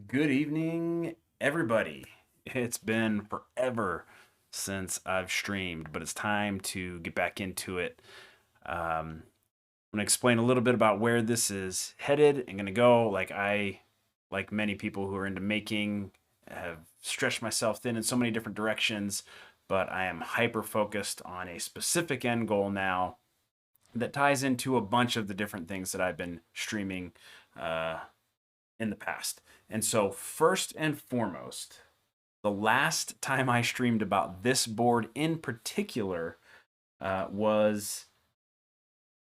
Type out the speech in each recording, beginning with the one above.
Good evening, everybody. It's been forever since I've streamed, but it's time to get back into it. I'm going to explain a little bit about where this is headed and going to go. Like many people who are into making, have stretched myself thin in so many different directions, but I am hyper focused on a specific end goal now that ties into a bunch of the different things that I've been streaming uh, in the past. And so, first and foremost, the last time I streamed about this board in particular was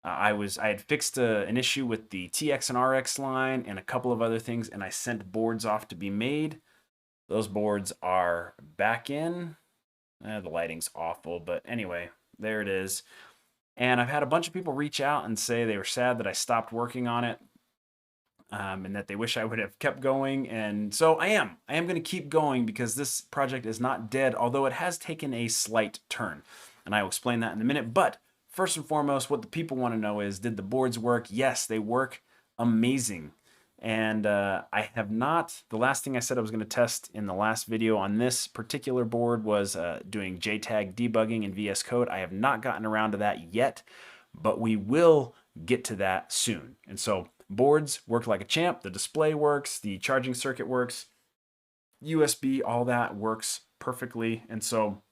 I had fixed an issue with the TX and RX line and a couple of other things, and I sent boards off to be made. Those boards are back in. The lighting's awful, but anyway, there it is. And I've had a bunch of people reach out and say they were sad that I stopped working on it, and that they wish I would have kept going. And so I am. I am going to keep going because this project is not dead, although it has taken a slight turn. And I will explain that in a minute. But first and foremost, what the people want to know is, did the boards work? Yes, they work amazing. And I have not, the last thing I said I was going to test in the last video on this particular board was doing JTAG debugging in VS Code. I have not gotten around to that yet, but we will get to that soon. And so boards work like a champ. The display works, the charging circuit works, USB, all that works perfectly. And so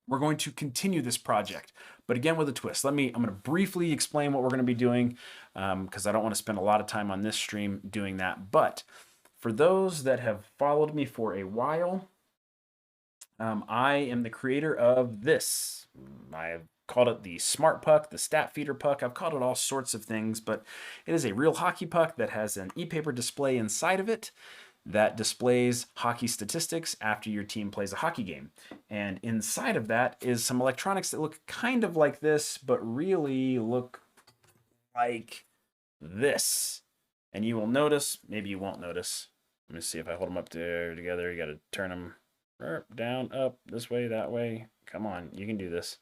we're going to continue this project, but again with a twist. I'm going to briefly explain what we're going to be doing because I don't want to spend a lot of time on this stream doing that. But for those that have followed me for a while, I am the creator of this. I have called it the Smart Puck, the Stat Feeder Puck. I've called it all sorts of things, but it is a real hockey puck that has an e-paper display inside of it that displays hockey statistics after your team plays a hockey game. And inside of that is some electronics that look kind of like this, but really look like this. And you will notice, maybe you won't notice. Let me see if I hold them up there together. You got to turn them down, up, this way, that way. Come on, you can do this.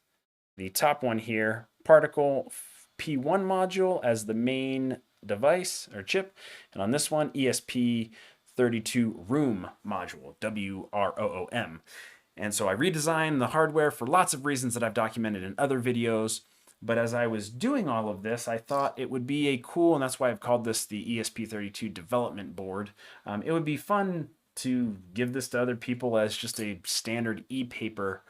The top one here, particle P1 module as the main device or chip. And on this one, ESP32 room module, WROOM. And so I redesigned the hardware for lots of reasons that I've documented in other videos. But as I was doing all of this, I thought it would be a cool, and that's why I've called this the ESP32 development board. It would be fun to give this to other people as just a standard e-paper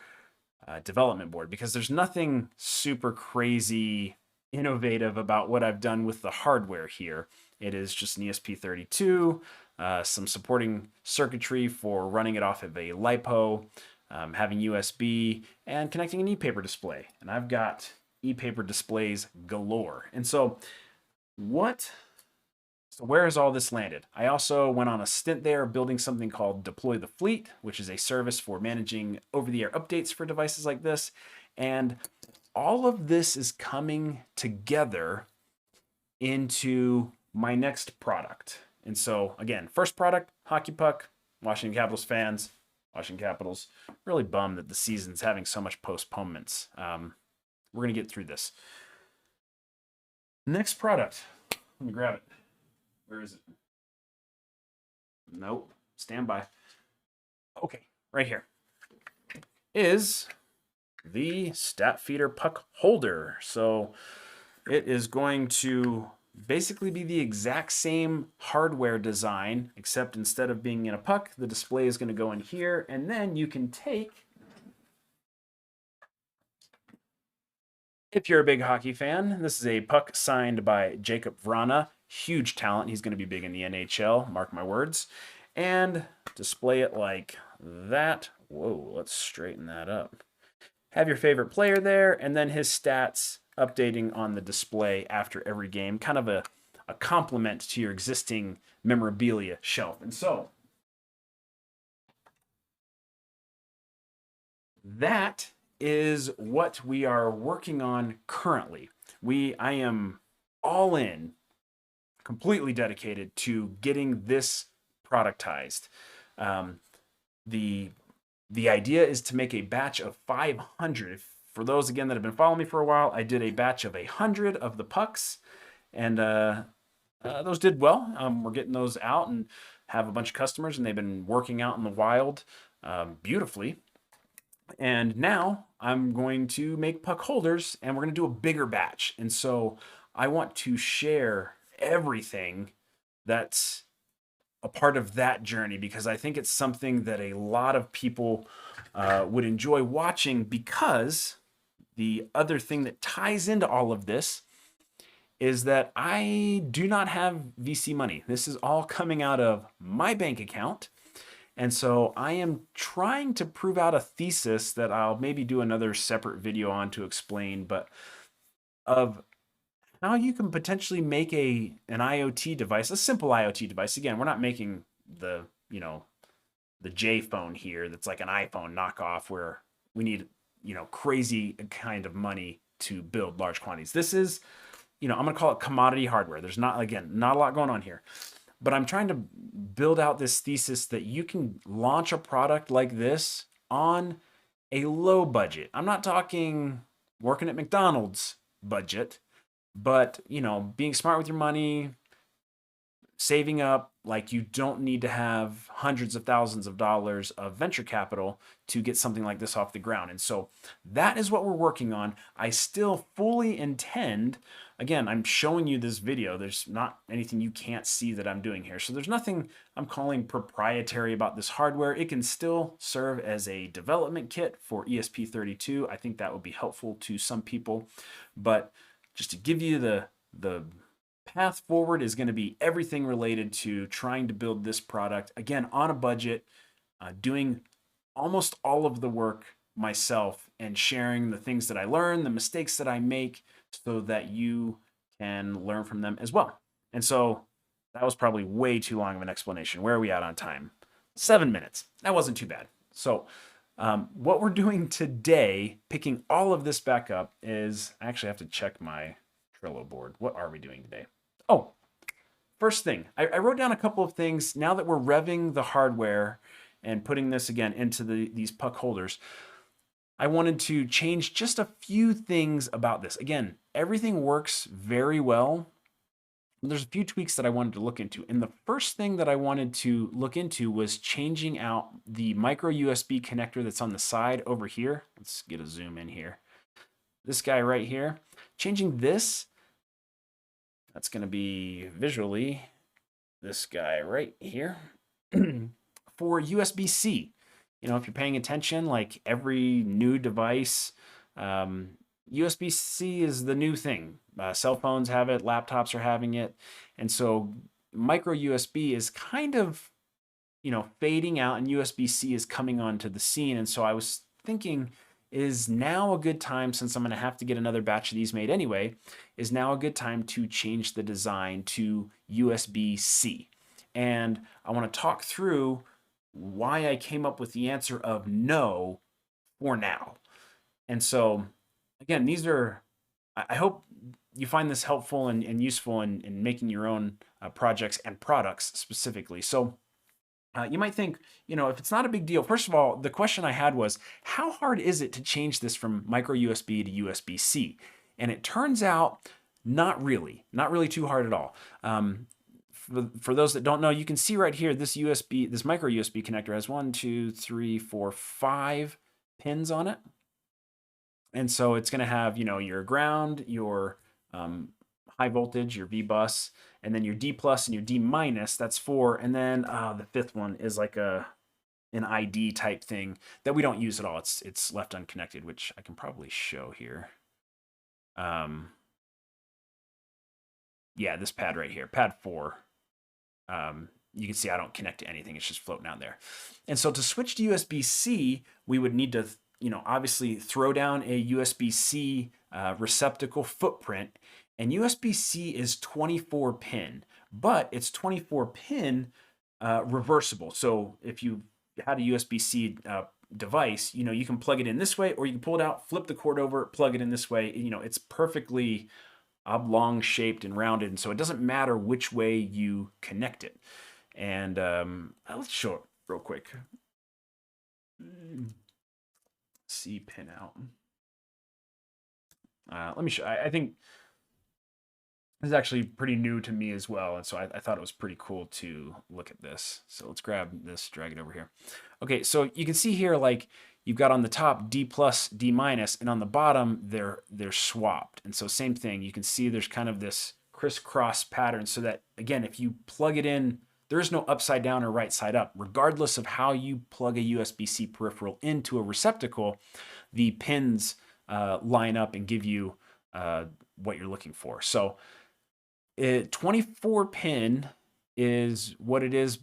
development board, because there's nothing super crazy innovative about what I've done with the hardware here. It is just an ESP32, some supporting circuitry for running it off of a LiPo, having USB, and connecting an e-paper display. And I've got e-paper displays galore. And so where has all this landed? I also went on a stint there building something called Deploy the Fleet, which is a service for managing over-the-air updates for devices like this. And all of this is coming together into my next product. And so, again, first product, hockey puck. Washington Capitals fans, Washington Capitals, really bummed that the season's having so much postponements. We're going to get through this. Next product. Let me grab it. Where is it? Nope. Stand by. Okay, right here is the Stat Feeder Puck holder. So it is going to basically be the exact same hardware design, except instead of being in a puck, the display is going to go in here, and then you can take, if you're a big hockey fan, this is a puck signed by Jacob Vrana. Huge talent. He's going to be big in the NHL, mark my words. And display it like that. Whoa, let's straighten that up. Have your favorite player there, and then his stats updating on the display after every game. Kind of a complement to your existing memorabilia shelf. And so, that is what we are working on currently. I am all in, completely dedicated to getting this productized. The idea is to make a batch of 500. For those again that have been following me for a while, I did a batch of 100 of the pucks, and those did well. We're getting those out, and have a bunch of customers and they've been working out in the wild beautifully. And now I'm going to make puck holders and we're going to do a bigger batch. And so I want to share everything that's a part of that journey because I think it's something that a lot of people would enjoy watching, because the other thing that ties into all of this is that I do not have VC money. This is all coming out of my bank account. And so I am trying to prove out a thesis that I'll maybe do another separate video on to explain, but of how you can potentially make an IoT device, a simple IoT device. Again, we're not making the, the J phone here that's like an iPhone knockoff where we need, crazy kind of money to build large quantities. This is, I'm going to call it commodity hardware. There's not a lot going on here. But I'm trying to build out this thesis that you can launch a product like this on a low budget. I'm not talking working at McDonald's budget, but, being smart with your money, saving up. Like, you don't need to have hundreds of thousands of dollars of venture capital to get something like this off the ground. And so that is what we're working on. I still fully intend, again, I'm showing you this video. There's not anything you can't see that I'm doing here. So there's nothing I'm calling proprietary about this hardware. It can still serve as a development kit for ESP32. I think that would be helpful to some people. But just to give you the path forward is going to be everything related to trying to build this product, again, on a budget, doing almost all of the work myself and sharing the things that I learn, the mistakes that I make, so that you can learn from them as well. And so that was probably way too long of an explanation. Where are we at on time? 7 minutes. That wasn't too bad. So what we're doing today, picking all of this back up, is I actually have to check my Trello board. What are we doing today? Oh, first thing, I wrote down a couple of things. Now that we're revving the hardware and putting this again into these puck holders, I wanted to change just a few things about this. Again, everything works very well. There's a few tweaks that I wanted to look into. And the first thing that I wanted to look into was changing out the micro USB connector that's on the side over here. Let's get a zoom in here. This guy right here, changing this. That's going to be visually this guy right here for USB-C. If you're paying attention, like every new device, USB-C is the new thing. Cell phones have it, laptops are having it. And so micro USB is kind of, fading out, and USB-C is coming onto the scene. And so I was thinking, is now a good time, since I'm going to have to get another batch of these made anyway, is now a good time to change the design to USB-C. And I want to talk through why I came up with the answer of no for now. And so, again, these are, I hope you find this helpful and useful in making your own projects and products specifically. So you might think, if it's not a big deal, first of all, the question I had was, how hard is it to change this from micro USB to USB-C? And it turns out not really too hard at all. For those that don't know, you can see right here, this micro USB connector has 1, 2, 3, 4, 5 pins on it. And so it's going to have, your ground, your high voltage, your V bus, and then your D plus and your D minus, that's 4. And then the fifth one is like an ID type thing that we don't use at all. It's left unconnected, which I can probably show here. Yeah, this pad right here, pad 4. You can see I don't connect to anything. It's just floating out there. And so to switch to USB-C, we would need to, obviously throw down a USB-C receptacle footprint. And USB-C is 24 pin, but it's 24 pin reversible. So if you had a USB-C device, you can plug it in this way, or you can pull it out, flip the cord over, plug it in this way. It's perfectly oblong shaped and rounded. And so it doesn't matter which way you connect it. And let's show it real quick. C pin out. Let me show. I think This is actually pretty new to me as well, and so I thought it was pretty cool to look at this. So let's grab this, drag it over here. Okay, so you can see here, like, you've got on the top D plus, D minus, and on the bottom they're swapped. And so same thing, you can see there's kind of this crisscross pattern, so that again, if you plug it in, there is no upside down or right side up. Regardless of how you plug a USB-C peripheral into a receptacle, the pins line up and give you what you're looking for. So 24 pin is what it is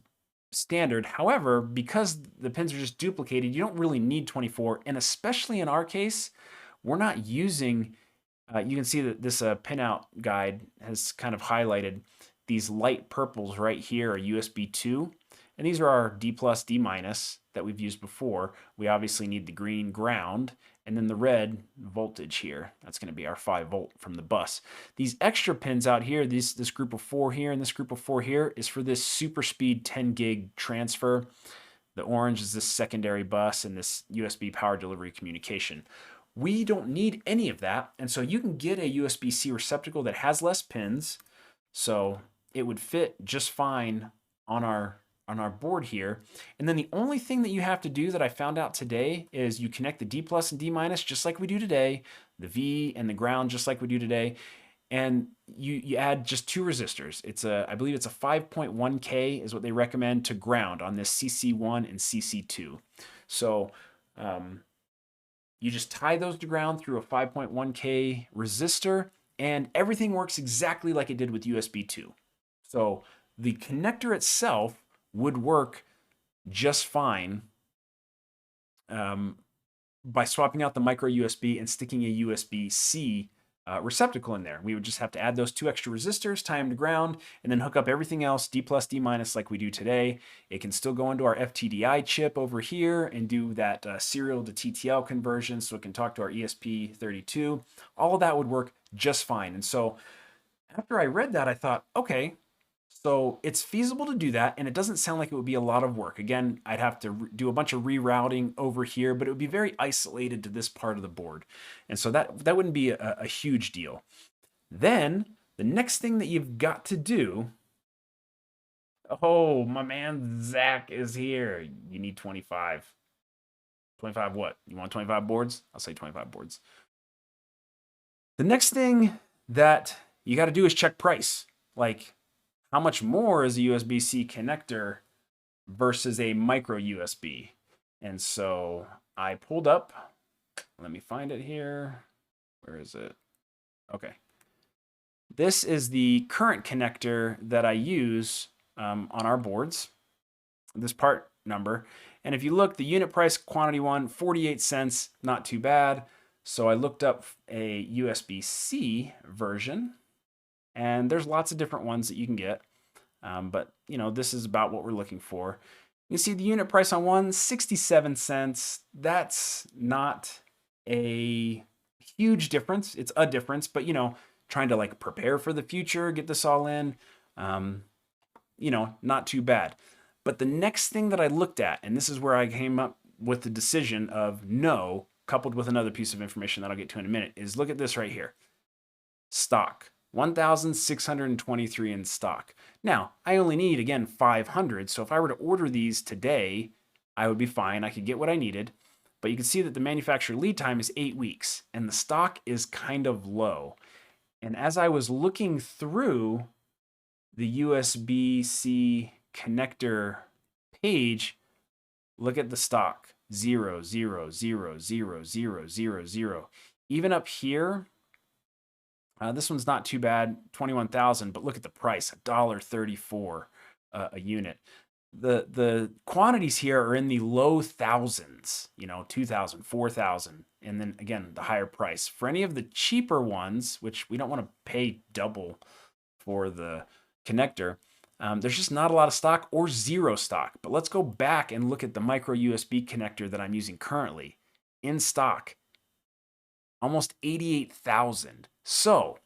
standard. However, because the pins are just duplicated, you don't really need 24. And especially in our case, we're not using, you can see that this pinout guide has kind of highlighted these light purples right here are USB 2. And these are our D plus, D minus that we've used before. We obviously need the green ground, and then the red voltage here. That's going to be our 5 volt from the bus. These extra pins out here, this group of 4 here and this group of 4 here, is for this super speed 10 gig transfer. The orange is this secondary bus and this USB power delivery communication. We don't need any of that, and so you can get a USB-C receptacle that has less pins, so it would fit just fine on our board here. And then the only thing that you have to do that I found out today is you connect the D plus and D minus just like we do today, the V and the ground just like we do today, and you add just 2 resistors. It's I believe it's a 5.1K is what they recommend to ground on this CC1 and CC2. So you just tie those to ground through a 5.1K resistor, and everything works exactly like it did with USB 2. So the connector itself would work just fine by swapping out the micro USB and sticking a USB-C receptacle in there. We would just have to add those 2 extra resistors, tie them to ground, and then hook up everything else D plus, D minus like we do today. It can still go into our FTDI chip over here and do that serial to TTL conversion, so it can talk to our ESP32. All of that would work just fine. And so after I read that, I thought, okay, so it's feasible to do that, and it doesn't sound like it would be a lot of work. Again, I'd have to do a bunch of rerouting over here, but it would be very isolated to this part of the board. And so that wouldn't be a huge deal. Then the next thing that you've got to do, oh, my man Zach is here. You need 25. 25 what? You want 25 boards? I'll say 25 boards. The next thing that you got to do is check price. Like, how much more is a USB-C connector versus a micro USB? And so I pulled up, let me find it here. Where is it? Okay. This is the current connector that I use on our boards, this part number. And if you look, the unit price quantity one, 48 cents, not too bad. So I looked up a USB-C version, and there's lots of different ones that you can get. But, you know, this is about what we're looking for. You see the unit price on one, 67 cents. That's not a huge difference. It's a difference, but, you know, trying to like prepare for the future, get this all in, you know, not too bad. But the next thing that I looked at, and this is where I came up with the decision of no, coupled with another piece of information that I'll get to in a minute, is look at this right here. Stock. 1,623 in stock. Now, I only need, again, 500, so if I were to order these today, I would be fine. I could get what I needed, but you can see that the manufacturer lead time is 8 weeks, and the stock is kind of low. And as I was looking through the USB-C connector page, look at the stock. 0, 0, 0, 0, 0, 0, 0. Even up here, this one's not too bad, 21,000, but look at the price, $1.34 a unit. The quantities here are in the low thousands, you know, 2,000, 4,000, and then again, the higher price. For any of the cheaper ones, which we don't want to pay double for the connector, there's just not a lot of stock or 0 stock. But let's go back and look at the micro USB connector that I'm using currently. In stock, almost 88,000. So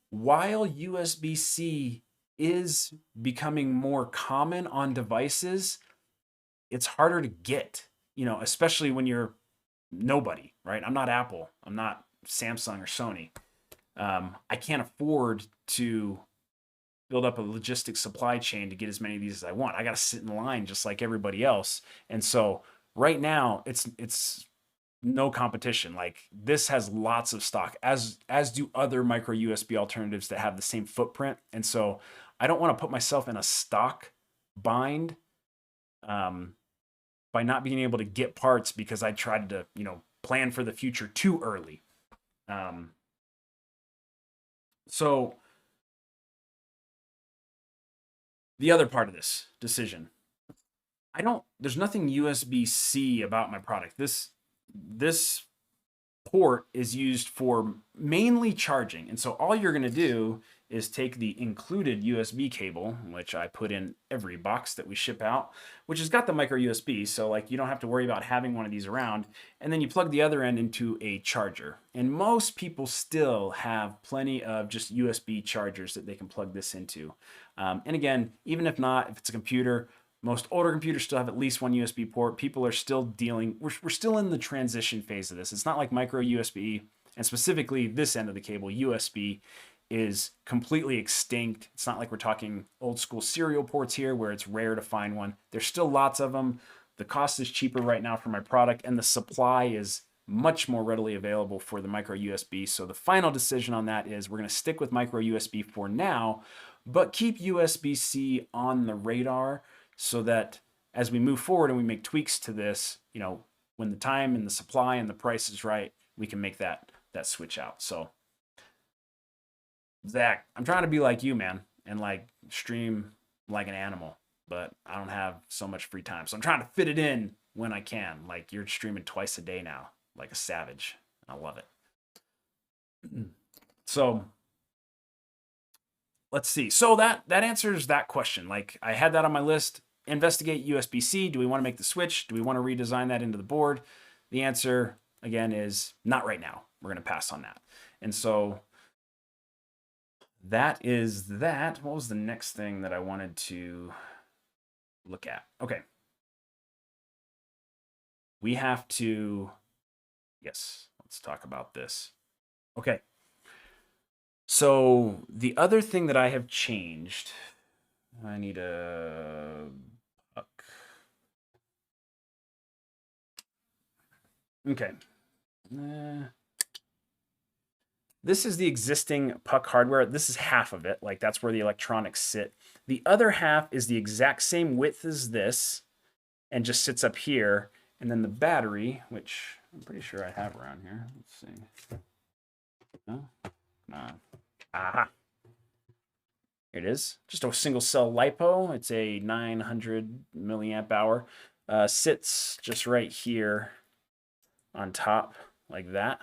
while USB-C is becoming more common on devices, it's harder to get, you know, especially when you're nobody, right? I'm not Apple. I'm not Samsung or Sony. I can't afford to build up a logistics supply chain to get as many of these as I want. I got to sit in line just like everybody else. And so right now it's no competition. Like this has lots of stock, as do other micro USB alternatives that have the same footprint. And so I don't want to put myself in a stock bind um, by not being able to get parts because I tried to, plan for the future too early. Um, so the other part of this decision, there's nothing USB-C about my product. This port is used for mainly charging. And so all you're going to do is take the included USB cable, which I put in every box that we ship out, which has got the micro USB. So like you don't have to worry about having one of these around. And then you plug the other end into a charger. And most people still have plenty of just USB chargers that they can plug this into. And again, even if not, if it's a computer, most older computers still have at least one USB port. People are still we're still in the transition phase of this. It's not like micro USB, and specifically this end of the cable, USB, is completely extinct. It's not like we're talking old school serial ports here where it's rare to find one. There's still lots of them. The cost is cheaper right now for my product, and the supply is much more readily available for the micro USB. So the final decision on that is we're going to stick with micro USB for now, but keep USB-C on the radar so that as we move forward and we make tweaks to this, when the time and the supply and the price is right, we can make that switch out. So Zach, I'm trying to be like you, man, and like stream like an animal, but I don't have so much free time. So I'm trying to fit it in when I can. Like you're streaming twice a day now, like a savage. I love it. So let's see. So that answers that question. Like I had that on my list. Investigate USB-C. Do we want to make the switch? Do we want to redesign that into the board? The answer, again, is not right now. We're going to pass on that. And so that is that. What was the next thing that I wanted to look at? Okay. We have to, yes, let's talk about this. Okay. So the other thing that I have changed, I need a puck. Okay. This is the existing puck hardware. This is half of it. Like that's where the electronics sit. The other half is the exact same width as this and just sits up here. And then the battery, which I'm pretty sure I have around here. Let's see. No? Aha. Here it is. Just a single cell LiPo. It's a 900 milliamp hour. Sits just right here on top like that.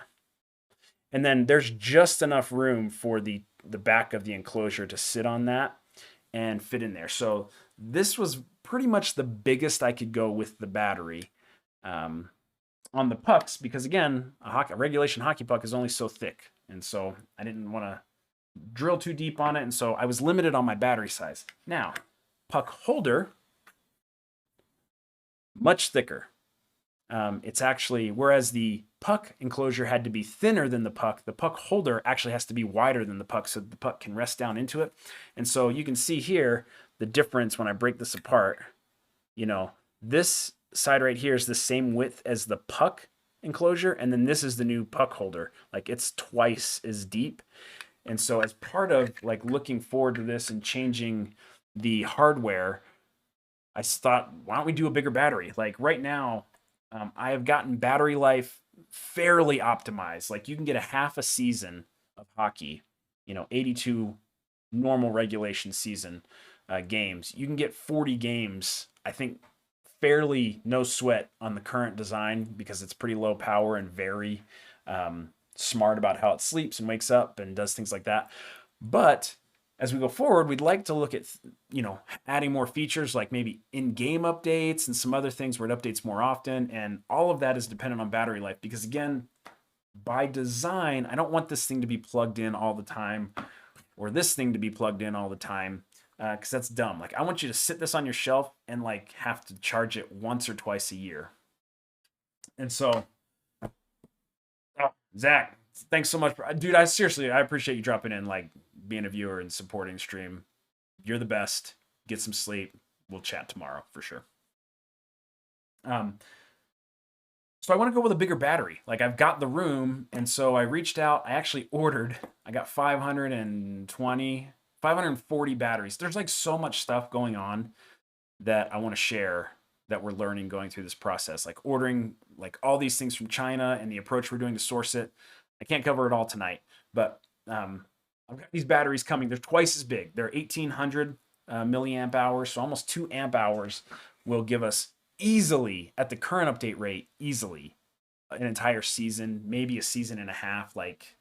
And then there's just enough room for the back of the enclosure to sit on that and fit in there. So this was pretty much the biggest I could go with the battery on the pucks because, again, a regulation hockey puck is only so thick. And so I didn't want to drill too deep on it. And so I was limited on my battery size. Now, puck holder, much thicker. It's actually, whereas the puck enclosure had to be thinner than the puck holder actually has to be wider than the puck so the puck can rest down into it. And so you can see here the difference when I break this apart. This side right here is the same width as the puck enclosure, and then this is the new puck holder. Like it's twice as deep. And so as part of like looking forward to this and changing the hardware, I thought, why don't we do a bigger battery? Like right now, I have gotten battery life fairly optimized. Like you can get a half a season of hockey, 82 normal regulation season games. You can get 40 games, I think, fairly no sweat on the current design because it's pretty low power and very smart about how it sleeps and wakes up and does things like that. But as we go forward, we'd like to look at, adding more features like maybe in-game updates and some other things where it updates more often. And all of that is dependent on battery life because, again, by design, I don't want this thing to be plugged in all the time or this thing to be plugged in all the time because that's dumb. Like I want you to sit this on your shelf and like have to charge it once or twice a year. And so Zach, thanks so much, dude. I appreciate you dropping in, like being a viewer and supporting stream. You're the best. Get some sleep. We'll chat tomorrow for sure. Um, so I want to go with a bigger battery. Like I've got the room, and so I reached out. I actually ordered. I got 520, 540 batteries. There's like so much stuff going on that I want to share that we're learning going through this process. Like ordering like all these things from China and the approach we're doing to source it. I can't cover it all tonight, but I've got these batteries coming. They're twice as big. They're 1800 milliamp hours, so almost 2 amp hours will give us easily at the current update rate, easily an entire season, maybe a season and a half. Like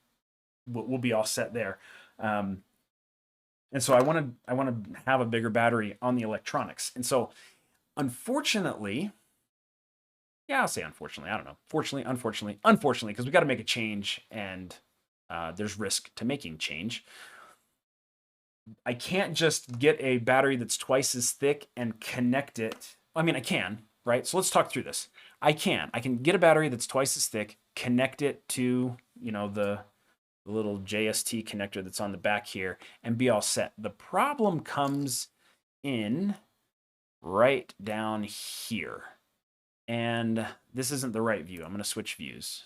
we'll be all set there. And so I want to have a bigger battery on the electronics. And so unfortunately, yeah, I'll say unfortunately. I don't know. Fortunately, unfortunately, because we got to make a change, and there's risk to making change. I can't just get a battery that's twice as thick and connect it. I mean, I can, right? So let's talk through this. I can get a battery that's twice as thick, connect it to, the little JST connector that's on the back here, and be all set. The problem comes in right down here. And this isn't the right view. I'm going to switch views.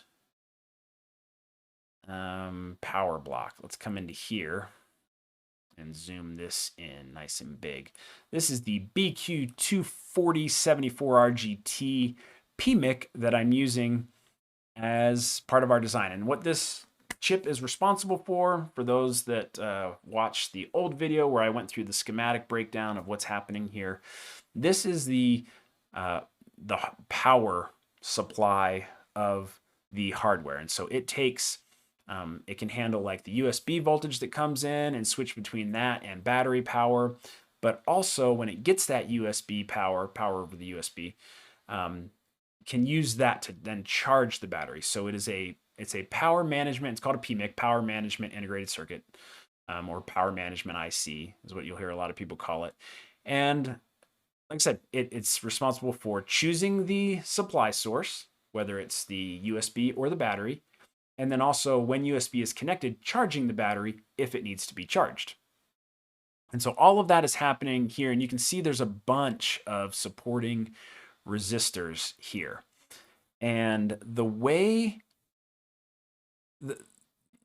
Power block. Let's come into here and zoom this in nice and big. This is the BQ24074RGT PMIC that I'm using as part of our design. And what this chip is responsible for those that watched the old video where I went through the schematic breakdown of what's happening here, this is the power supply of the hardware. And so it takes, it can handle like the USB voltage that comes in and switch between that and battery power. But also when it gets that USB power over the USB, can use that to then charge the battery. So it's a power management, it's called a PMIC, power management integrated circuit, or power management IC is what you'll hear a lot of people call it. And like I said, it's responsible for choosing the supply source, whether it's the USB or the battery, and then also when USB is connected, charging the battery if it needs to be charged. And so all of that is happening here, and you can see there's a bunch of supporting resistors here. And the way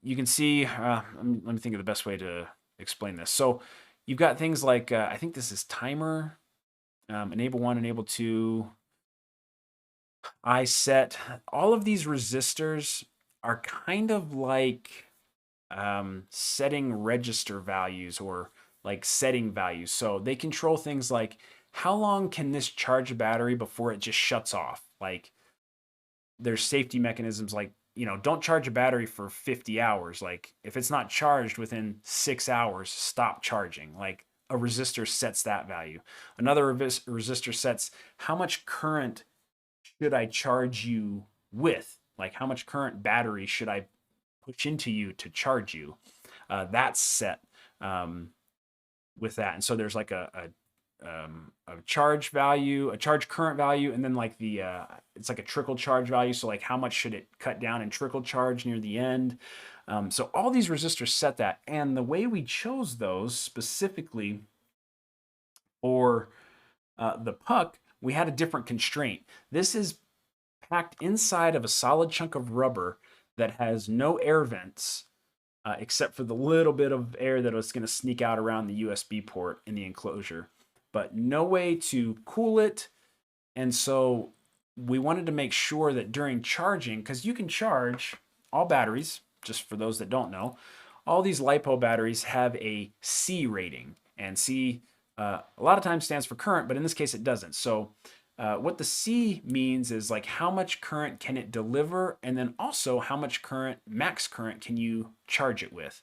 you can see, let me think of the best way to explain this. So you've got things like, I think this is timer, enable 1, enable 2, I set. All of these resistors are kind of like setting register values or like setting values. So they control things like how long can this charge a battery before it just shuts off? Like there's safety mechanisms like, don't charge a battery for 50 hours. Like if it's not charged within 6 hours, stop charging. Like a resistor sets that value. Another resistor sets how much current should I charge you with? Like how much current battery should I push into you to charge you? That's set with that. And so there's like a charge value, a charge current value, and then like it's like a trickle charge value. So like how much should it cut down and trickle charge near the end? So all these resistors set that. And the way we chose those specifically for the puck, we had a different constraint. This is packed inside of a solid chunk of rubber that has no air vents except for the little bit of air that was going to sneak out around the USB port in the enclosure, but no way to cool it. And so we wanted to make sure that during charging, because you can charge all batteries, just for those that don't know, all these LiPo batteries have a C rating, and C a lot of times stands for current, but in this case it doesn't. So what the C means is like how much current can it deliver, and then also how much current, max current, can you charge it with.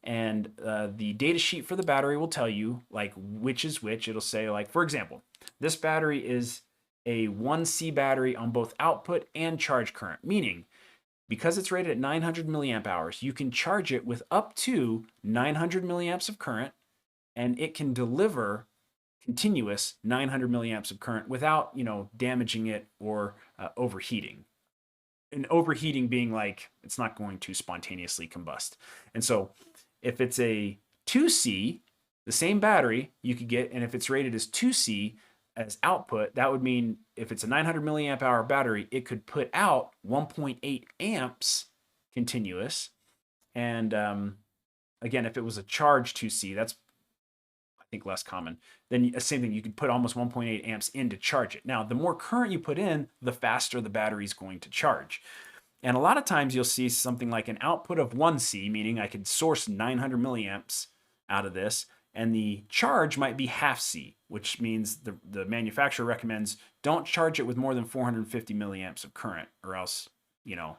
And the data sheet for the battery will tell you like which is which. It'll say like, for example, this battery is a 1C battery on both output and charge current, meaning because it's rated at 900 milliamp hours, you can charge it with up to 900 milliamps of current, and it can deliver continuous 900 milliamps of current without, damaging it or overheating. and overheating being like it's not going to spontaneously combust. And so if it's a 2C, the same battery you could get, and if it's rated as 2C as output, that would mean if it's a 900 milliamp hour battery, it could put out 1.8 amps continuous. And again, if it was a charge 2C, that's I think less common. Then same thing, you could put almost 1.8 amps in to charge it. Now, the more current you put in, the faster the battery is going to charge. And a lot of times you'll see something like an output of 1C, meaning I could source 900 milliamps out of this, and the charge might be half C, which means the manufacturer recommends don't charge it with more than 450 milliamps of current, or else, you know,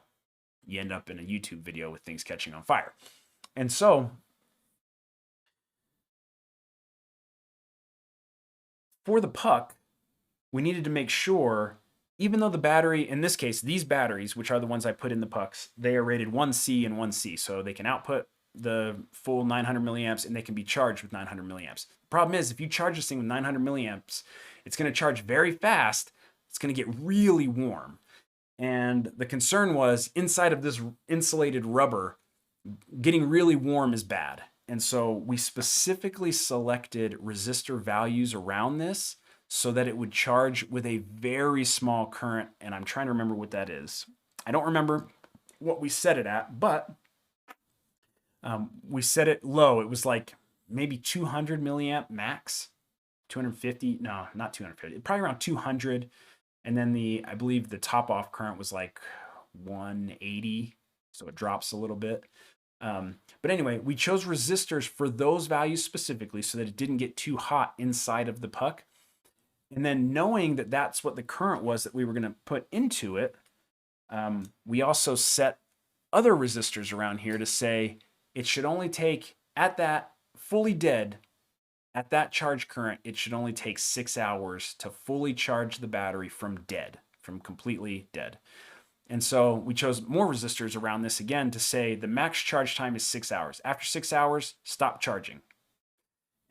you end up in a YouTube video with things catching on fire. And so for the puck, we needed to make sure, even though the battery, in this case, these batteries, which are the ones I put in the pucks, they are rated 1C and 1C. So they can output the full 900 milliamps and they can be charged with 900 milliamps. The problem is, if you charge this thing with 900 milliamps, it's going to charge very fast. It's going to get really warm. And the concern was inside of this insulated rubber, getting really warm is bad. And so we specifically selected resistor values around this so that it would charge with a very small current. And I'm trying to remember what that is. I don't remember what we set it at, but we set it low. It was like maybe 200 milliamp max, 250. No, not 250. Probably around 200. And then I believe the top off current was like 180. So it drops a little bit. But anyway, we chose resistors for those values specifically so that it didn't get too hot inside of the puck. And then knowing that that's what the current was that we were going to put into it, we also set other resistors around here to say it should only take, at that fully dead, at that charge current, it should only take 6 hours to fully charge the battery from dead, from completely dead. And so we chose more resistors around this again to say the max charge time is 6 hours. After 6 hours, stop charging.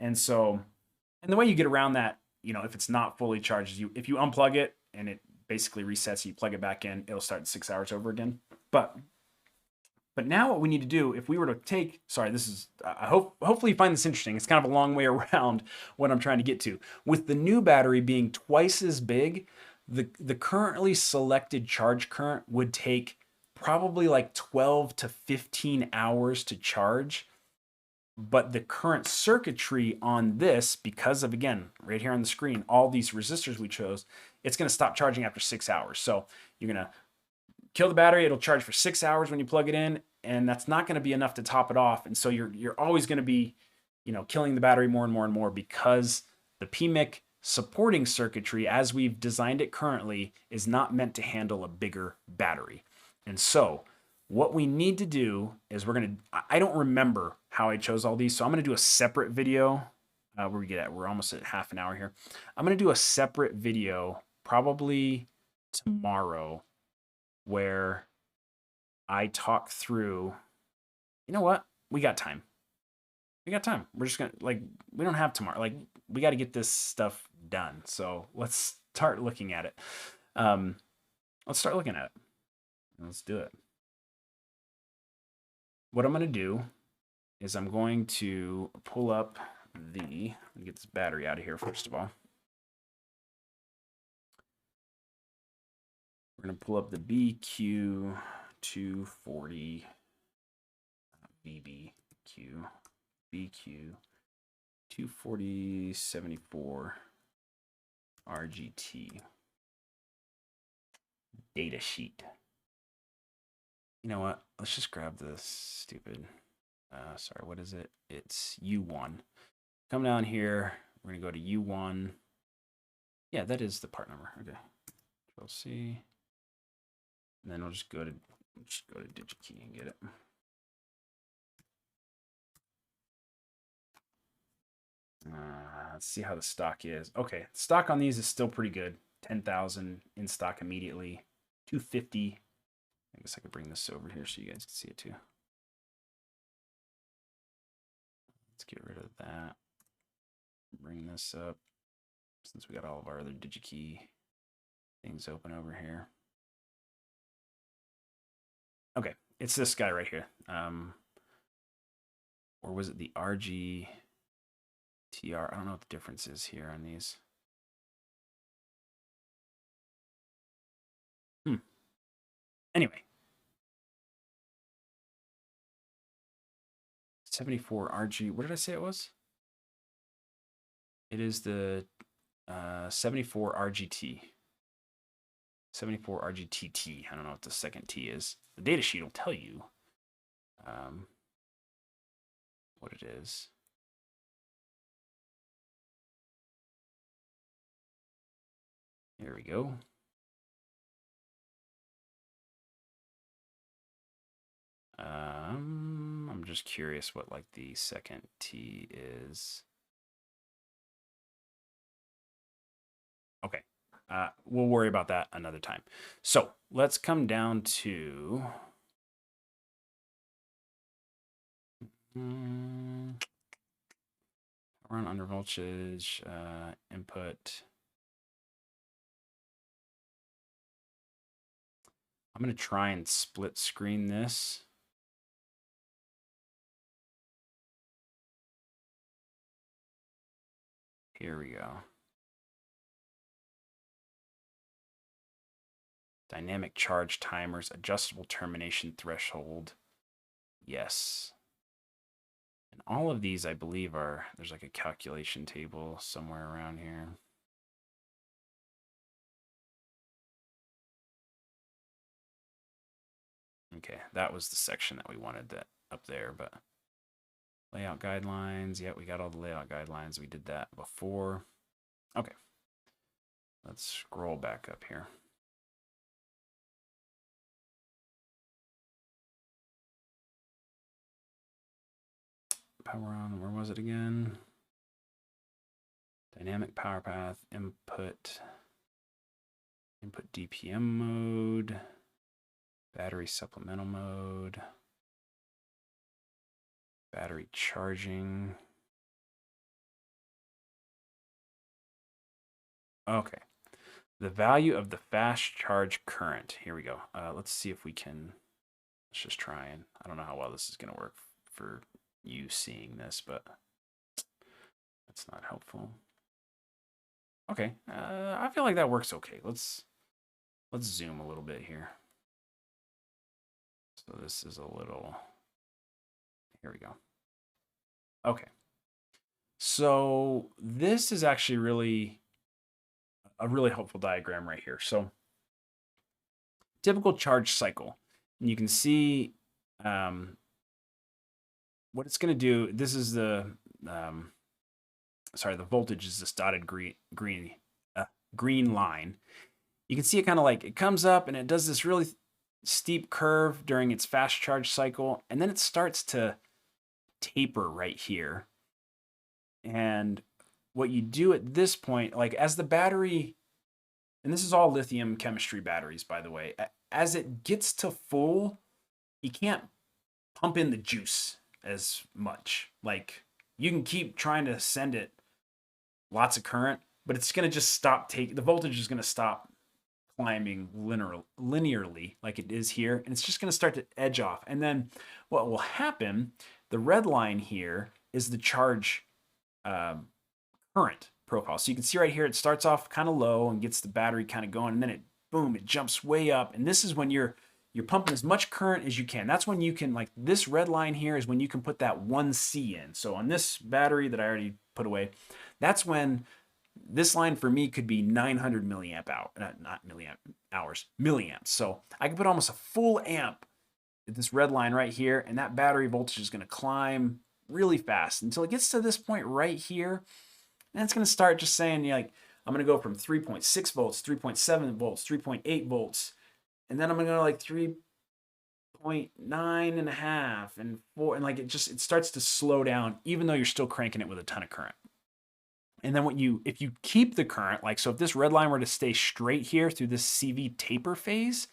And so, and the way you get around that, you know, if it's not fully charged, if you unplug it and it basically resets, you plug it back in, it'll start 6 hours over again. But now what we need to do, if we were to take, sorry, this is, hopefully you find this interesting. It's kind of a long way around what I'm trying to get to. With the new battery being twice as big, the currently selected charge current would take probably like 12 to 15 hours to charge. But the current circuitry on this, because of, again, right here on the screen, all these resistors we chose, it's going to stop charging after 6 hours. So you're going to kill the battery. It'll charge for 6 hours when you plug it in, and that's not going to be enough to top it off. And so you're always going to be, you know, killing the battery more and more and more because the PMIC supporting circuitry, as we've designed it currently, is not meant to handle a bigger battery. And so what we need to do is I don't remember how I chose all these, so I'm going to do a separate video. Where we get at, we're almost at half an hour here. I'm going to do a separate video probably tomorrow where I talk through, you know what? We got time. We got time. We're just going to, like, we don't have tomorrow. Like, we got to get this stuff done. So let's start looking at it. Let's start looking at it. Let's do it. What I'm going to do is I'm going to pull up let me get this battery out of here first of all. We're going to pull up the BQ240 BBQ BQ24074 RGT data sheet. You know what? Let's just grab this stupid, sorry, what is it? It's U1. Come down here. We're going to go to U1. Yeah, that is the part number. Okay. Control C. And then we'll just go to DigiKey and get it. Let's see how the stock is. Okay, stock on these is still pretty good. 10,000 in stock immediately. 250. I guess I could bring this over here so you guys can see it too. Let's get rid of that. Bring this up since we got all of our other DigiKey things open over here. Okay, it's this guy right here. Or was it the RGTR? I don't know what the difference is here on these. Anyway, 74 RG. What did I say it was? It is the 74 RGT. 74 RGTT. I don't know what the second T is. The data sheet will tell you what it is. Here we go. I'm just curious what like the second T is. Okay. We'll worry about that another time. So let's come down to run under voltage input. I'm going to try and split screen this. Here we go. Dynamic charge timers, adjustable termination threshold. Yes. And all of these, I believe, there's like a calculation table somewhere around here. Okay, that was the section that we wanted that up there, but layout guidelines. Yeah, we got all the layout guidelines. We did that before. Okay. Let's scroll back up here. Power on, where was it again? Dynamic power path, input DPM mode, battery supplemental mode, battery charging. Okay. The value of the fast charge current. Here we go. Let's see if we can, let's just try and, I don't know how well this is going to work for you seeing this, but that's not helpful. Okay. I feel like that works okay. Let's zoom a little bit here. So this is a little, here we go. Okay. So this is actually really a really helpful diagram right here. So typical charge cycle, and you can see what it's going to do. This is the the voltage is this dotted green line. You can see it kind of like it comes up and it does this really steep curve during its fast charge cycle, and then it starts to taper right here. And what you do at this point, like as the battery, and this is all lithium chemistry batteries, by the way, as it gets to full, you can't pump in the juice as much. Like you can keep trying to send it lots of current, but it's going to just stop the voltage is going to stop climbing linearly like it is here, and it's just going to start to edge off. And then what will happen, the red line here is the charge current profile. So you can see right here, it starts off kind of low and gets the battery kind of going, and then it jumps way up. And this is when you're pumping as much current as you can. That's when you can, like this red line here is when you can put that 1C in. So on this battery that I already put away, that's when this line for me could be 900 milliamp hour, not milliamp hours, milliamps. So I can put almost a full amp at this red line right here, and that battery voltage is going to climb really fast until it gets to this point right here. And it's going to start just saying, like, I'm going to go from 3.6 volts, 3.7 volts, 3.8 volts. And then I'm going to go like 3.9 and a half and 4. And like it starts to slow down, even though you're still cranking it with a ton of current. And then if you keep the current, like, so if this red line were to stay straight here through this CV taper phase,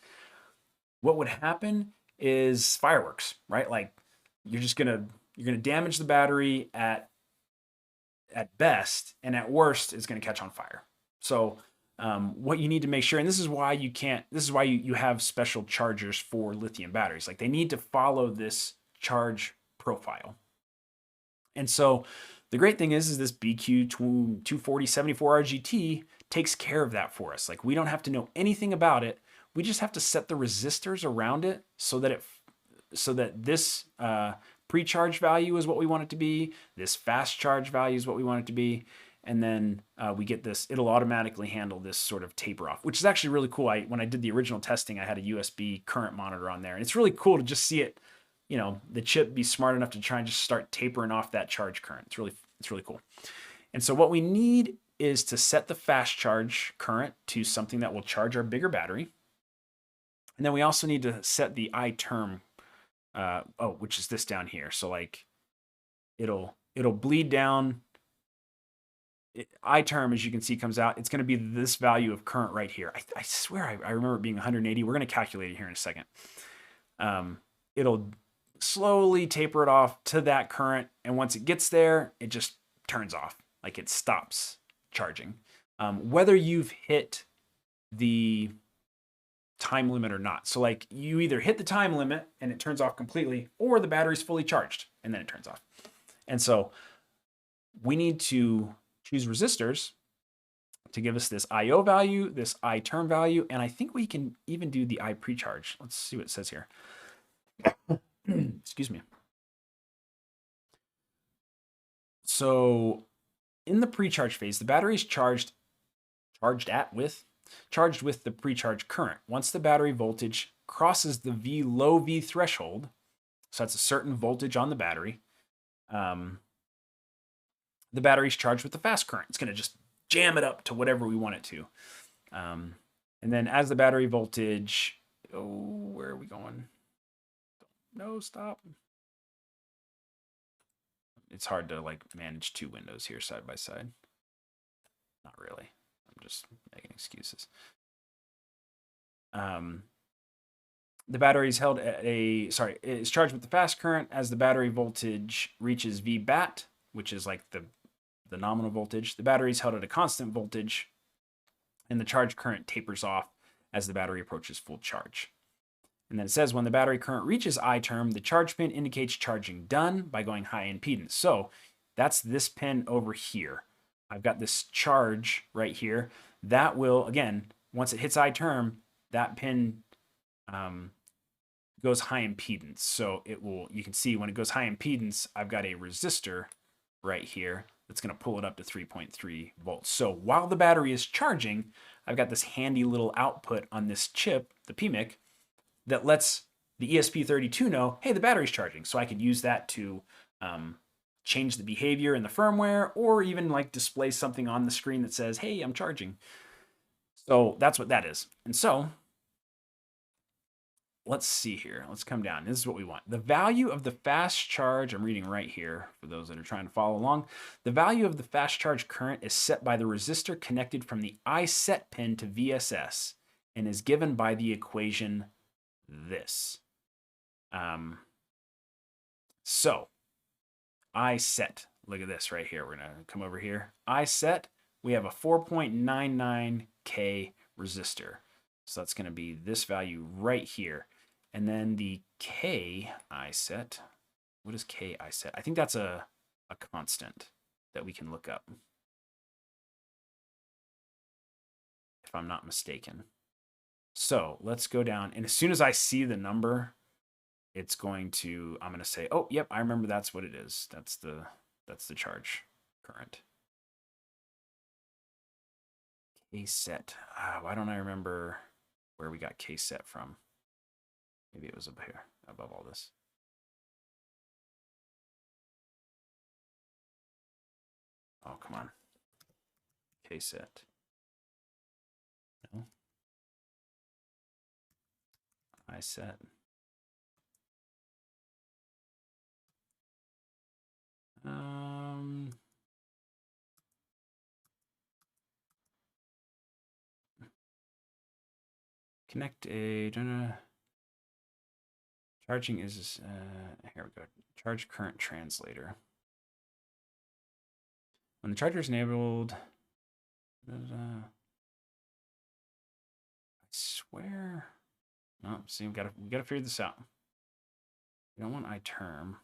what would happen is fireworks, right? Like you're going to damage the battery at best, and at worst, it's going to catch on fire. So what you need to make sure, and this is why you have special chargers for lithium batteries. Like they need to follow this charge profile. And so the great thing is this BQ24074RGT takes care of that for us. Like we don't have to know anything about it. We just have to set the resistors around it so that this pre-charge value is what we want it to be. This fast charge value is what we want it to be. And then we get this, it'll automatically handle this sort of taper off, which is actually really cool. When I did the original testing, I had a USB current monitor on there, and it's really cool to just see it, the chip be smart enough to try and just start tapering off that charge current. It's really cool. And so what we need is to set the fast charge current to something that will charge our bigger battery. And then we also need to set the iTerm, which is this down here. So like it'll bleed down. iTerm, as you can see, comes out. It's going to be this value of current right here. I swear I remember it being 180. We're going to calculate it here in a second. It'll slowly taper it off to that current, and once it gets there, it just turns off. Like it stops charging. Whether you've hit the time limit or not. So like you either hit the time limit and it turns off completely, or the battery's fully charged and then it turns off. And so we need to choose resistors to give us this IO value, this iTerm value, and I think we can even do the PreCharge. Let's see what it says here. Excuse me. So in the pre-charge phase, the battery is charged with the pre-charge current. Once the battery voltage crosses the low V threshold, so that's a certain voltage on the battery, the battery's charged with the fast current. It's going to just jam it up to whatever we want it to. And then as the battery voltage, where are we going? No, stop. It's hard to like manage two windows here side by side. Not really. I'm just making excuses. The battery is held at it's charged with the fast current as the battery voltage reaches VBAT, which is like the nominal voltage. The battery is held at a constant voltage, and the charge current tapers off as the battery approaches full charge. And then it says when the battery current reaches iTerm, the charge pin indicates charging done by going high impedance. So that's this pin over here. I've got this charge right here. That will, again, once it hits iTerm, that pin goes high impedance. So it will, you can see when it goes high impedance, I've got a resistor right here that's going to pull it up to 3.3 volts. So while the battery is charging, I've got this handy little output on this chip, the PMIC, that lets the ESP32 know, hey, the battery's charging. So I could use that to change the behavior in the firmware, or even like display something on the screen that says, hey, I'm charging. So that's what that is. And so let's see here. Let's come down. This is what we want. The value of the fast charge, I'm reading right here for those that are trying to follow along. The value of the fast charge current is set by the resistor connected from the iSet pin to VSS and is given by the equation this. So iSet, look at this right here. We're going to come over here. iSet, we have a 4.99K resistor. So that's going to be this value right here. And then the K iSet, what is K iSet? I think that's a constant that we can look up, if I'm not mistaken. So let's go down, and as soon as I see the number, it's going to, I'm going to say, oh, yep, I remember that's what it is. That's the charge current. K-set. Why don't I remember where we got K-set from? Maybe it was up here, above all this. Oh, come on. K-set. No. iSet. Connect a charging is here we go. Charge current translator. When the charger is enabled, where? Oh, see, we gotta figure this out. We don't want iTerm.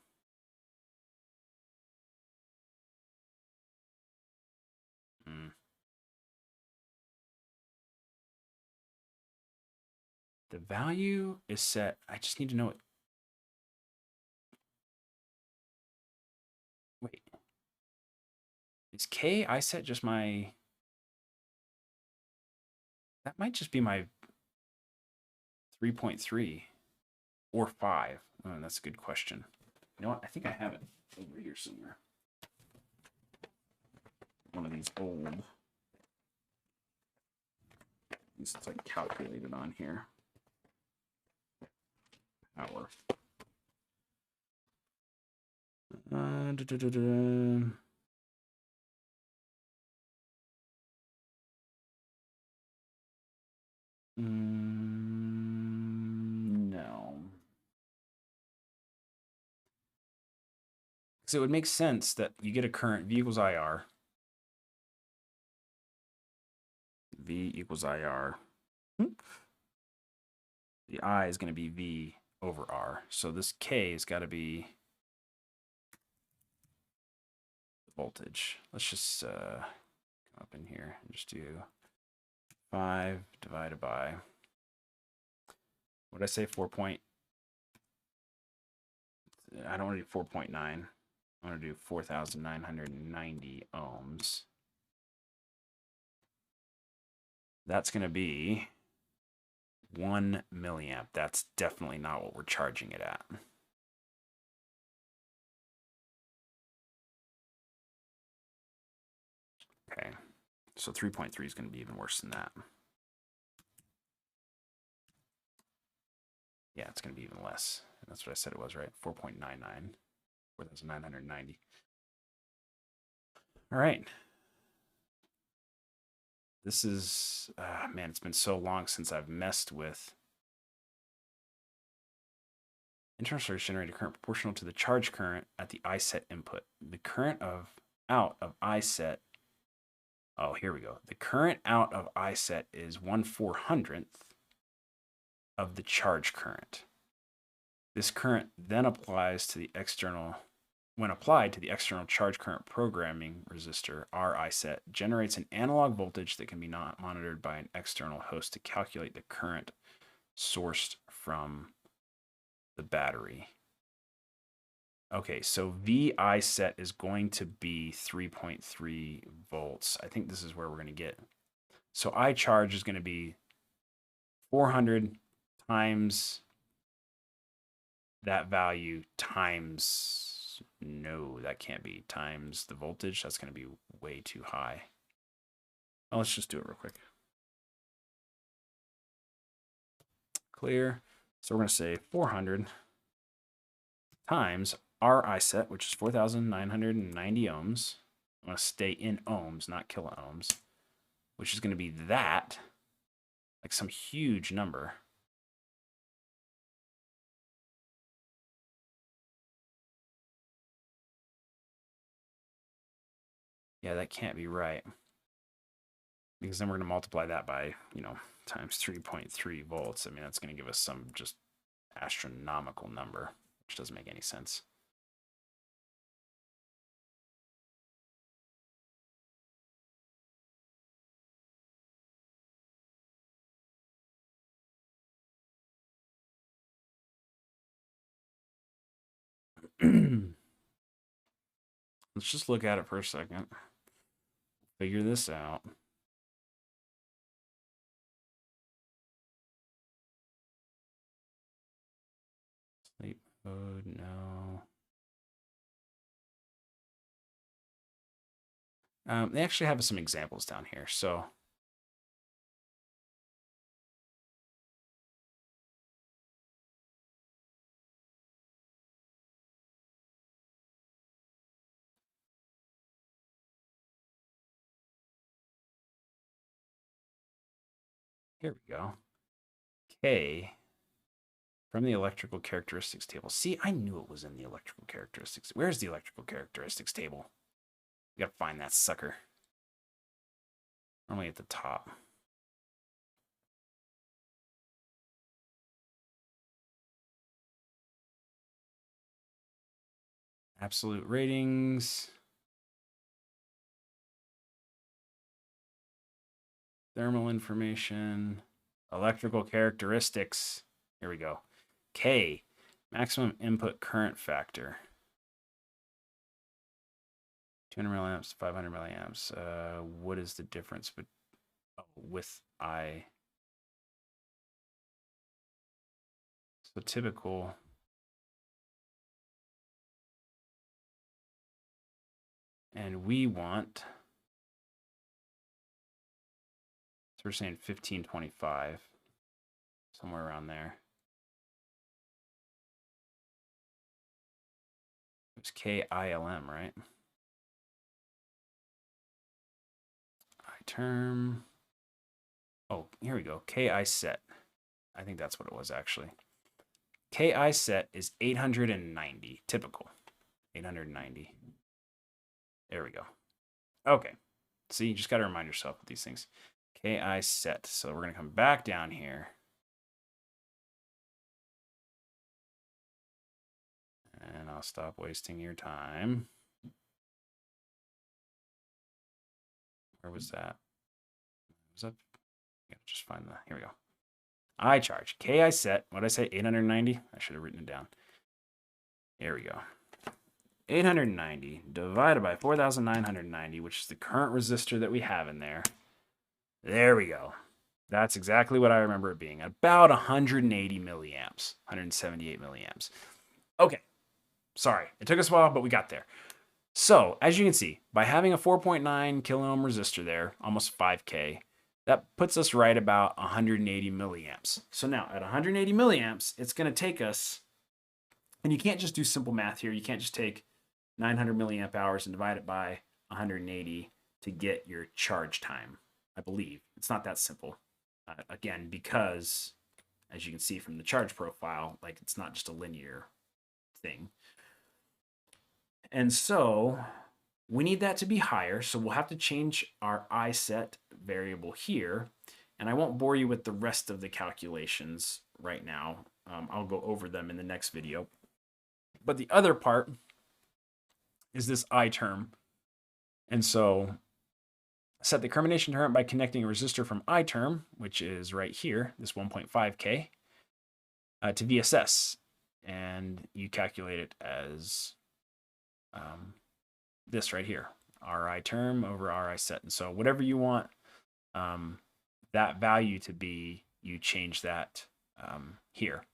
The value is set. I just need to know it. Wait. Is K I set just my... That might just be my 3.3 or 5. Oh, that's a good question. You know what? I think I have it over here somewhere. One of these old. It's like calculated on here. Power. No. Because it would make sense that you get a current V equals IR. V equals IR. The I is going to be V over R. So this K has got to be the voltage. Let's just come up in here and just do 5 divided by, what did I say, 4 point? I don't want to do 4.9. I want to do 4,990 ohms. That's going to be 1 milliamp. That's definitely not what we're charging it at. Okay, so 3.3 is going to be even worse than that. Yeah, it's going to be even less. And that's what I said it was, right? 4.99, 4,990. All right. This is, man, it's been so long since I've messed with internal circuits generated current proportional to the charge current at the I-set input. The current out of I-set, oh, here we go. The current out of I-set is 1/400th of the charge current. This current then applies to the external, when applied to the external charge current programming resistor, R I-set, generates an analog voltage that can be not monitored by an external host to calculate the current sourced from the battery. Okay, so V I-set is going to be 3.3 volts. I think this is where we're going to get. So I charge is going to be 400 times that value times, no, that can't be, times the voltage. That's going to be way too high. Oh, let's just do it real quick. Clear. So we're going to say 400 times our I-set, which is 4,990 ohms. I'm going to stay in ohms, not kilo ohms, which is going to be that, like some huge number. Yeah, that can't be right. Because then we're going to multiply that by, times 3.3 volts. I mean, that's going to give us some just astronomical number, which doesn't make any sense. Let's just look at it for a second. Figure this out. Sleep mode, no. They actually have some examples down here. So here we go. K from the electrical characteristics table. See, I knew it was in the electrical characteristics. Where's the electrical characteristics table? We gotta find that sucker. Normally at the top. Absolute ratings. Thermal information. Electrical characteristics. Here we go. K, maximum input current factor. 200 milliamps, 500 milliamps. What is the difference with I? So typical. And we want, so we're saying 1525, somewhere around there. It's KILM, right? I term. Oh, here we go. KI set. I think that's what it was actually. KI set is 890, typical. 890. There we go. Okay. See, you just got to remind yourself of these things. KI set. So we're going to come back down here. And I'll stop wasting your time. Where was that? Was that? Yeah, just find the. Here we go. I charge. KI set. What did I say? 890? I should have written it down. Here we go. 890 divided by 4,990, which is the current resistor that we have in there. There we go. That's exactly what I remember it being. About 180 milliamps, 178 milliamps. Okay. Sorry, it took us a while, but we got there. So, as you can see, by having a 4.9 kilo ohm resistor there, almost 5K, that puts us right about 180 milliamps. So now, at 180 milliamps, it's going to take us, and you can't just do simple math here. You can't just take 900 milliamp hours and divide it by 180 to get your charge time, I believe. It's not that simple. Again, because, as you can see from the charge profile, like it's not just a linear thing. And so we need that to be higher. So we'll have to change our I set variable here. And I won't bore you with the rest of the calculations right now. I'll go over them in the next video. But the other part is this I term. And so set the termination current by connecting a resistor from I term, which is right here, this 1.5K, to VSS. And you calculate it as this right here, RI term over RI set. And so whatever you want that value to be, you change that here.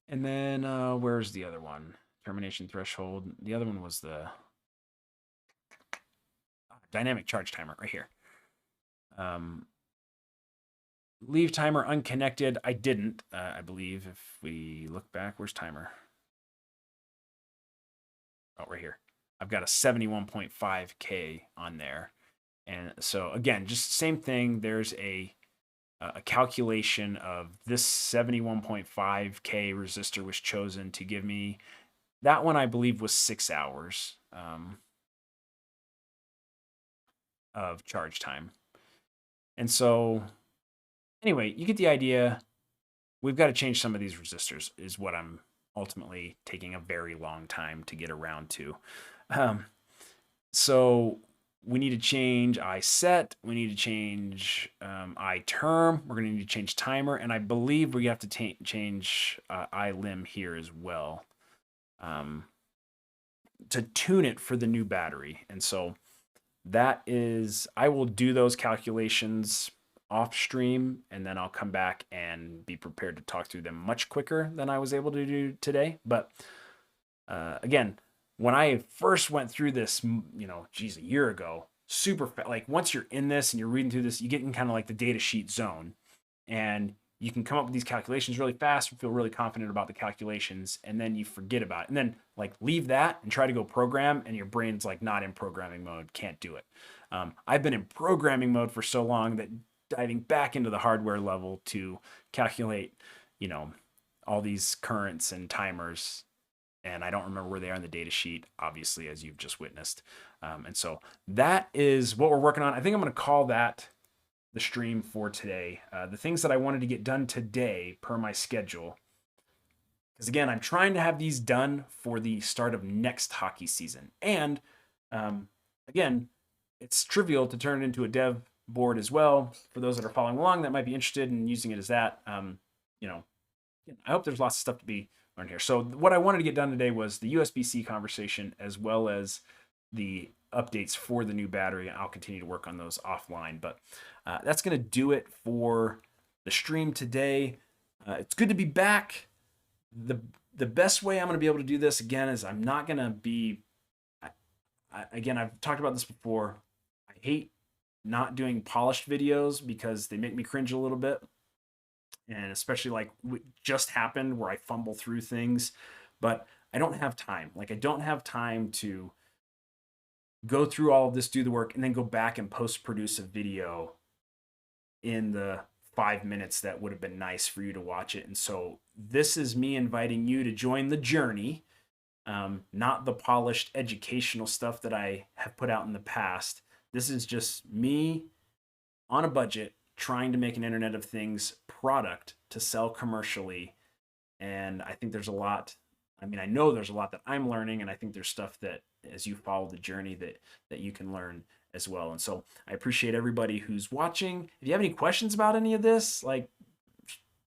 And then where's the other one? Termination threshold. The other one was the dynamic charge timer right here. Leave timer unconnected. I didn't, I believe. If we look back, where's timer? Oh, right here. I've got a 71.5K on there. And so again, just same thing. There's a calculation of this 71.5K resistor was chosen to give me, that one I believe was 6 hours of charge time. And so anyway, you get the idea. We've got to change some of these resistors is what I'm ultimately taking a very long time to get around to. So we need to change I set. We need to change I term. We're going to need to change timer. And I believe we have to change I lim here as well to tune it for the new battery. And so that is, I will do those calculations off stream, and then I'll come back and be prepared to talk through them much quicker than I was able to do today. But again, when I first went through this, a year ago, super like once you're in this and you're reading through this, you get in kind of like the data sheet zone, and you can come up with these calculations really fast and feel really confident about the calculations, and then you forget about it. And then like leave that and try to go program, and your brain's like not in programming mode, can't do it. I've been in programming mode for so long that diving back into the hardware level to calculate, all these currents and timers, and I don't remember where they are in the data sheet, obviously, as you've just witnessed. And so that is what we're working on. I think I'm going to call that the stream for today. The things that I wanted to get done today per my schedule Because again, I'm trying to have these done for the start of next hockey season. And again, it's trivial to turn it into a dev board as well. For those that are following along that might be interested in using it as that, you know, I hope there's lots of stuff to be learned here. So what I wanted to get done today was the USB-C conversation as well as the updates for the new battery. I'll continue to work on those offline, but that's going to do it for the stream today. It's good to be back. The best way I'm going to be able to do this again is I'm not going to be, again, I've talked about this before. I hate not doing polished videos because they make me cringe a little bit. And especially like what just happened where I fumble through things, but I don't have time. Like I don't have time to go through all of this, do the work, and then go back and post-produce a video in the 5 minutes that would have been nice for you to watch it. And so this is me inviting you to join the journey, not the polished educational stuff that I have put out in the past. This is just me on a budget trying to make an Internet of Things product to sell commercially. And I think there's a lot, I know there's a lot that I'm learning, and I think there's stuff that as you follow the journey that you can learn as well. And so I appreciate everybody who's watching. If you have any questions about any of this, like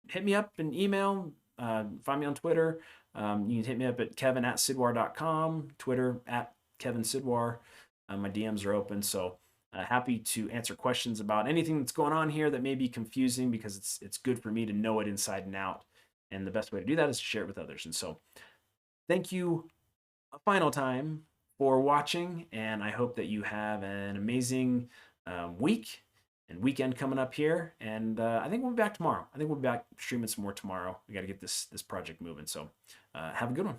hit me up in email, find me on Twitter. You can hit me up at kevin@sidwar.com, Twitter @KevinSidwar. My DMs are open. So happy to answer questions about anything that's going on here that may be confusing, because it's good for me to know it inside and out. And the best way to do that is to share it with others. And so thank you a final time for watching, and I hope that you have an amazing week and weekend coming up here. And I think we'll be back tomorrow. I think we'll be back streaming some more tomorrow. We got to get this project moving. So have a good one.